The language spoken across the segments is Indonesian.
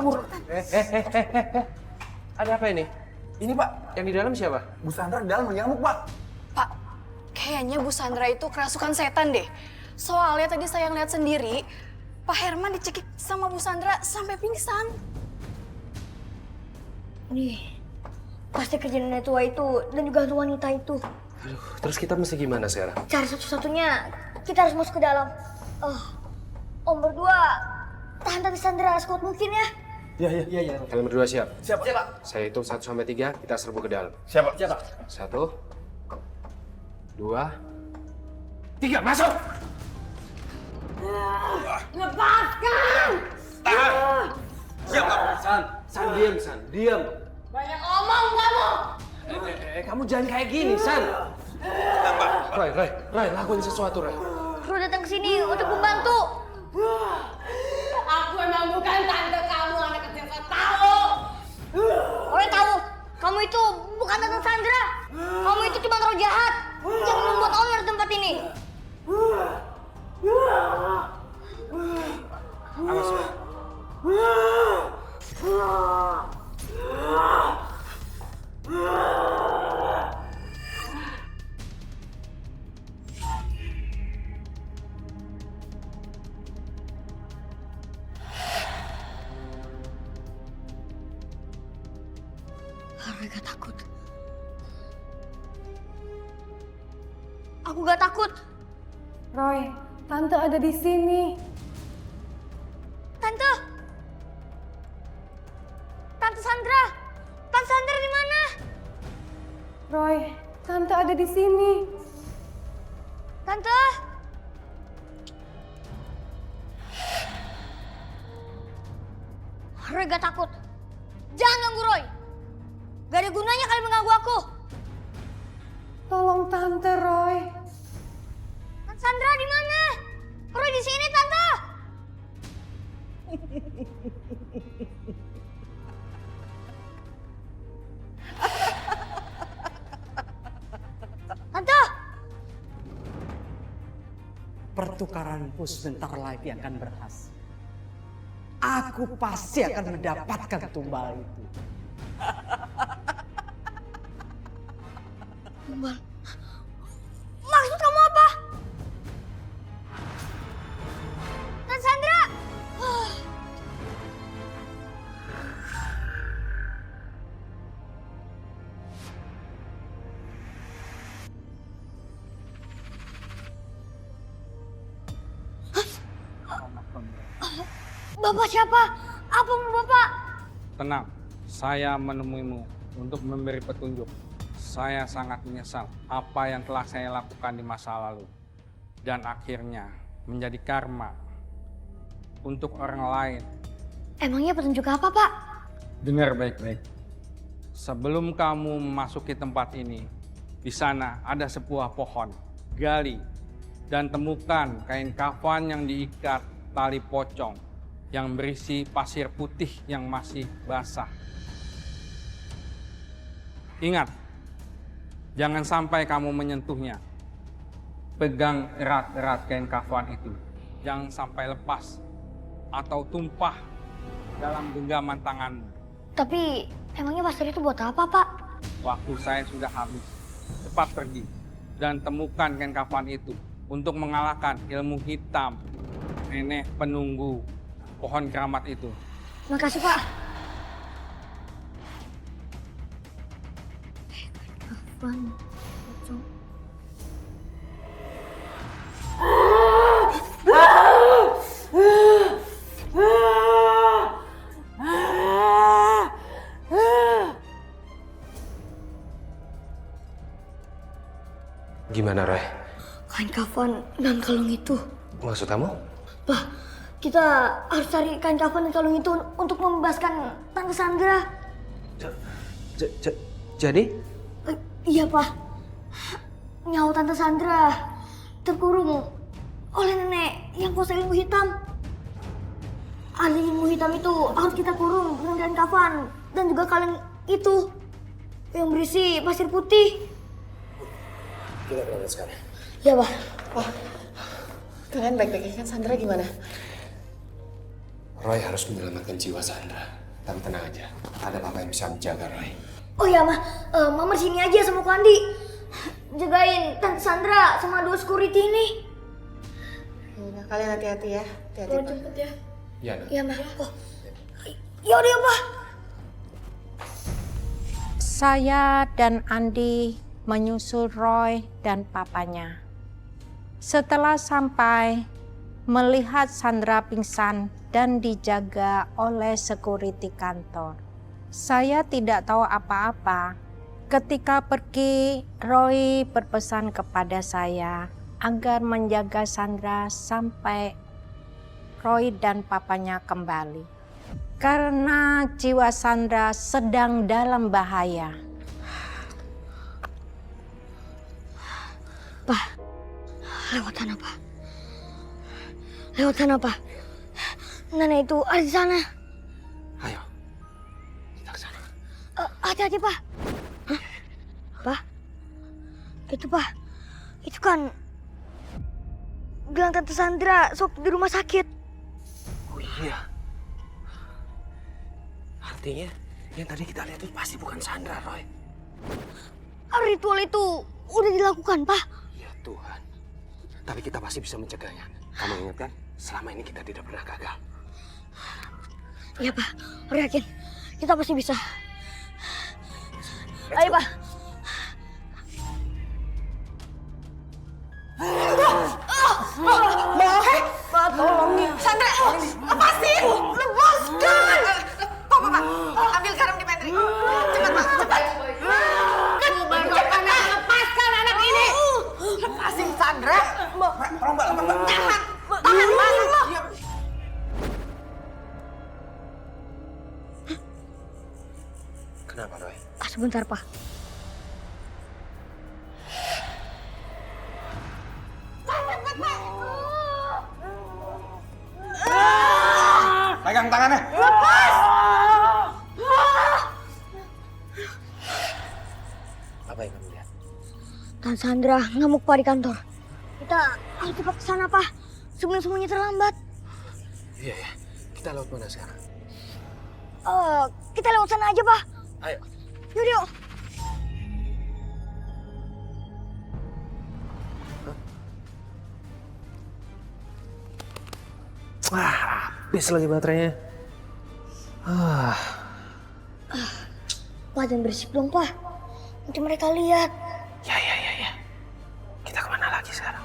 kabur. Ada apa ini? Ini Pak, Yang di dalam siapa? Bu Sandra di dalam mengamuk Pak. Pak, kayaknya Bu Sandra itu kerasukan setan deh. Soalnya tadi saya ngeliat sendiri, Pak Herman dicekik sama Bu Sandra sampai pingsan. Nih, pasti kerjaan nenek tua itu dan juga hantu wanita itu. Aduh, terus kita mesti gimana sekarang? Cara satu-satunya, kita harus masuk ke dalam. Om berdua, tahan Tante Sandra sekuat mungkin ya. Iya. Kalian berdua siap? Siap, Pak. Saya hitung 1 sampai 3, kita serbu ke dalam. Siap, Pak. 1, 2, 3, masuk! Lepaskan! Tahan. Siap, Pak. San, diam. Banyak omong kamu! Kamu jangan kayak gini, San. Ray, lakuin sesuatu, Ray. Kru datang ke sini untuk membantu. Aku emang bukan tante kamu, anak kecil gak tahu. Oleh tahu, kamu itu bukan Tante Sandra. Kamu itu cuma roh jahat yang membuat owner tempat ini. Awas, Ray. Aku gak takut. Aku gak takut. Roy, tante ada di sini. Tante. Tante Sandra. Tante Sandra di mana? Roy, tante ada di sini. Tante. Roy gak takut. Jangan ganggu Roy. Gak ada gunanya kalian mengganggu aku. Tolong tante, Roy. Tante Sandra di mana? Roy di sini, Tante. Tante. Pertukaranku sebentar lagi akan berhasil. Aku pasti akan mendapatkan tumbal itu. Tumbal. Maksud kamu apa? Tante Sandra. Bapak siapa? Apa mau Bapak? Tenang, saya menemuimu untuk memberi petunjuk. Saya sangat menyesal apa yang telah saya lakukan di masa lalu. Dan akhirnya menjadi karma untuk orang lain. Emangnya petunjuk apa, Pak? Dengar baik-baik. Sebelum kamu memasuki tempat ini, di sana ada sebuah pohon. Gali dan temukan kain kafan yang diikat tali pocong yang berisi pasir putih yang masih basah. Ingat, jangan sampai kamu menyentuhnya. Pegang erat-erat kain kafan itu. Jangan sampai lepas atau tumpah dalam genggaman tanganmu. Tapi emangnya pasir itu buat apa, Pak? Waktu saya sudah habis. Cepat pergi dan temukan kain kafan itu untuk mengalahkan ilmu hitam nenek penunggu pohon keramat itu. Makasih, Pak. Kafan. Pocong. Gimana, Ray? Kain kafan dan kalung itu. Maksud kamu? Pak, kita harus cari kain kafan dan kalung itu untuk membebaskan Tante Sandra. Jadi? Iya, Pak. Nyawa Tante Sandra terkurung oleh nenek yang kuasa ilmu hitam. Ahli ilmu hitam itu harus kita kurung dengan kain kafan dan juga kalung itu yang berisi pasir putih. Kita berangkat sekarang. Ya, Pak. Wah, kalian baik-baik kan? Sandra gimana? Roy harus menyelamatkan jiwa Sandra. Tapi tenang aja, ada papa yang bisa menjaga Roy. Oh ya, Mama sini aja sama Kandi. Jagain Tante Sandra sama dua security ini. Yaudah, kalian hati-hati ya. Hati-hati, Pak. Jemput ya. Iya, Nak. Iya, Ma. Oh. Yaudah ya, Pa. Saya dan Andi menyusul Roy dan papanya. Setelah sampai, melihat Sandra pingsan dan dijaga oleh security kantor. Saya tidak tahu apa-apa. Ketika pergi, Roy berpesan kepada saya agar menjaga Sandra sampai Roy dan papanya kembali. Karena jiwa Sandra sedang dalam bahaya. Pa, lewat sana, Pa. Lewat sana, Pa. Nenek itu ada di sana. Ayo, kita ke sana. Hati-hati, Pa. Hah? Pa? Itu, Pa. Itu kan gelang Tante Sandra waktu di rumah sakit. Oh iya. Artinya yang tadi kita lihat itu pasti bukan Sandra, Roy. Ritual itu udah dilakukan, Pa. Ya Tuhan. Tapi kita pasti bisa mencegahnya. Kamu ingat kan? Selama ini kita tidak pernah gagal. Iya, Pa. Roy yakin. Kita pasti bisa. Ayo, Pa. Sandra, lepasin! Lepaskan! Pak, ambil garam di pantry. Cepat, Pak, cepat. Cepat, lepaskan anak ini. Lepasin Sandra. Tolong Mbak, Mbak. Tahan, Mbak. Kenapa, Roy? Sebentar, Pa. Pegang tangannya. Apa yang kamu lihat? Tante Sandra ngamuk, Pa, di kantor. Kita harus cepat ke sana, Pa. Sebelum semuanya terlambat. Iya ya. Kita lewat mana sekarang? Kita lewat sana aja, Pa. Ayo. Yuk. Habis lagi baterainya. Pa, jangan berisik dong, Pa. Nanti mereka lihat. Ya. Kita kemana lagi sekarang?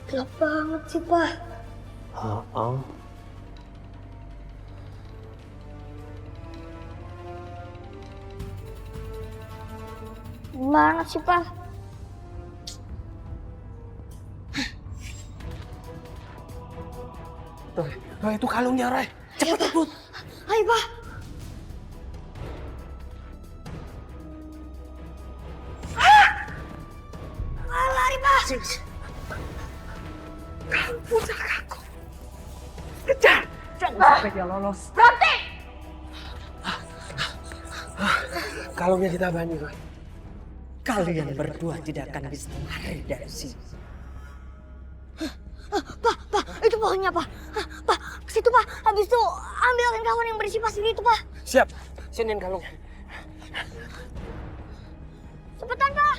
Gelap banget sih, Pa. Gimana sih, Pa? Roy, itu kalungnya, Roy. Cepet, cepet. Ayo, Pa. Lari, Pa. Sampai dia lolos. Kalungnya kita bani, Roy. Kalian berdua tidak akan bisa lari dari sini. Pa, itu pohonnya, Pa. Pa, ke situ, Pa. Habis itu ambilkan kawan yang berisi pasir itu, Pa. Siap. Siniin kalungnya. Cepetan, Pa.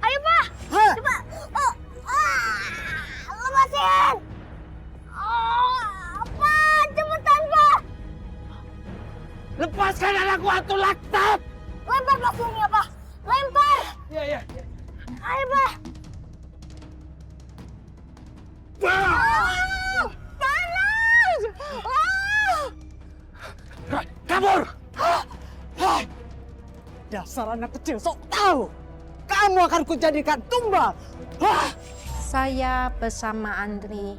Ayo, Pa. Coba. Lepasin. Pa, cepetan, Pa. Lepaskan anakku, Atu Laktap! Lempar pasirnya, Pa. Lempar. Iya. Ayo, Pa. Panas. Roy, kabur! Dasar anak kecil sok tahu. Kamu akan kujadikan tumbal. Saya bersama Andri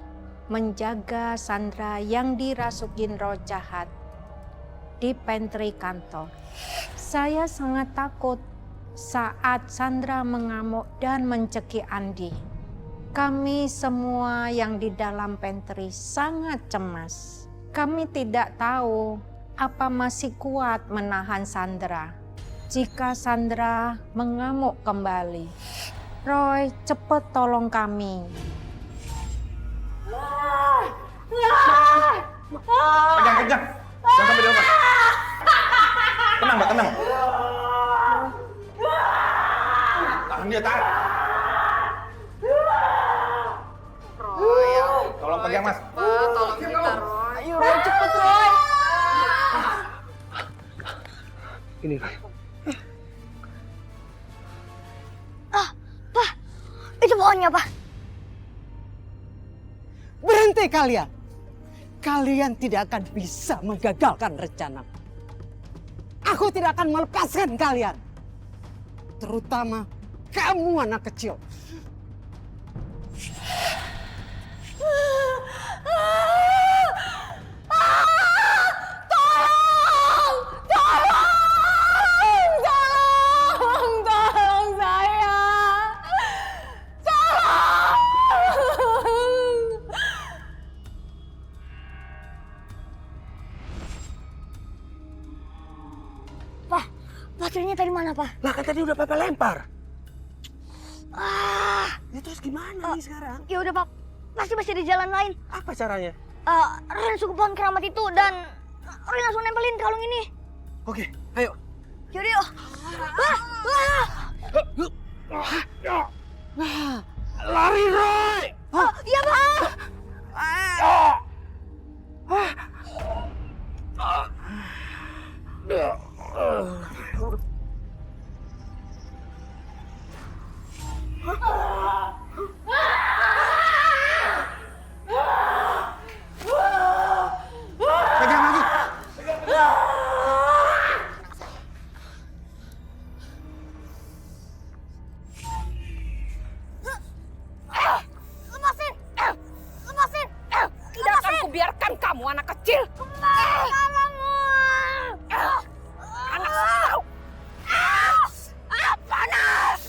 menjaga Sandra yang dirasukin roh jahat di pantry kantor. Saya sangat takut saat Sandra mengamuk dan mencekik Andi. Kami semua yang di dalam pantry sangat cemas. Kami tidak tahu apa masih kuat menahan Sandra. Jika Sandra mengamuk kembali, Roy, cepat tolong kami. Pegang. Jangan sampai dilepas. Tenang, Mbak, tenang. Tahan dia, tahan. Tolong pegang, Mas. Tolong kita, Roy. Ayo, Roy, cepet, Roy. Ini Roy. Pak, itu pohonnya, Pak. Berhenti kalian. Kalian tidak akan bisa menggagalkan rencana. Aku tidak akan melepaskan kalian. Terutama kamu anak kecil. Tolong saya. Pak, baterainya tadi mana, Pak? Lah kan tadi udah Papa lempar. Ya terus gimana nih sekarang? Ya udah, Pak. Pasti masih ada jalan lain. Apa caranya? Ren langsung ke pohon keramat itu dan Ren langsung nempelin kalung ini. Oke, ayo. Yaudah, yuk. Lari, Roy! Iya, Pak. Pegang lagi. Lepasin. Lepasin. Tidak akan kubiarkan kamu anak kecil. Anak tahu. Panas.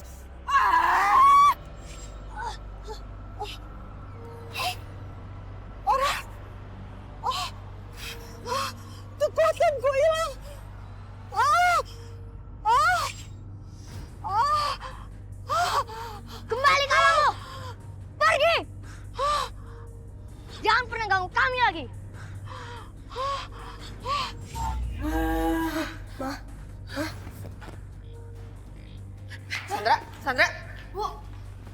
Kekuatanku hilang. Kembali kamu. Pergi. Jangan pernah ganggu kami lagi. Sandra. Bu,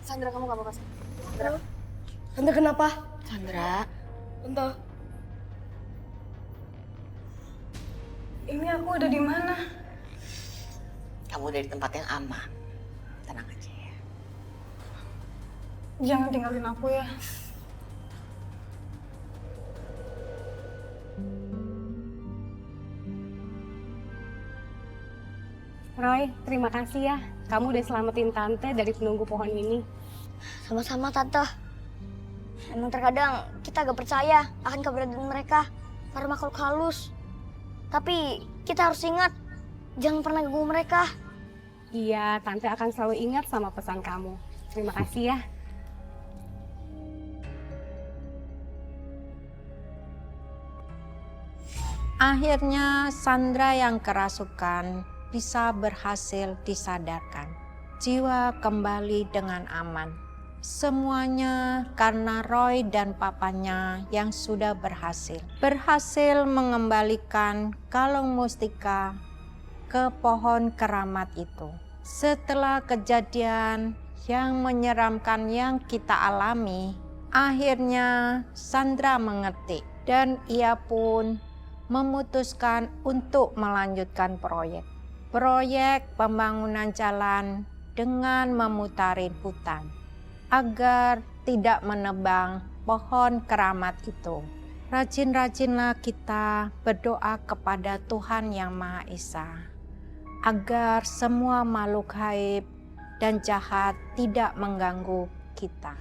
Sandra, kamu gak apa-apa, Sandra. Tante kenapa? Sandra. Tante. Ini aku udah di mana? Kamu udah di tempat yang aman. Tenang aja ya. Jangan tinggalin aku ya. Roy, terima kasih ya. Kamu udah selamatin Tante dari penunggu pohon ini. Sama-sama, Tante. Emang terkadang kita gak percaya akan keberadaan mereka para makhluk halus. Tapi kita harus ingat, jangan pernah ganggu mereka. Iya, Tante akan selalu ingat sama pesan kamu. Terima kasih ya. Akhirnya Sandra yang kerasukan bisa berhasil disadarkan. Jiwa kembali dengan aman. Semuanya karena Roy dan papanya yang sudah berhasil mengembalikan kalung mustika ke pohon keramat itu. Setelah kejadian yang menyeramkan yang kita alami, akhirnya Sandra mengerti dan ia pun memutuskan untuk melanjutkan proyek pembangunan jalan dengan memutarin hutan agar tidak menebang pohon keramat itu. Rajin-rajinlah kita berdoa kepada Tuhan Yang Maha Esa agar semua makhluk gaib dan jahat tidak mengganggu kita.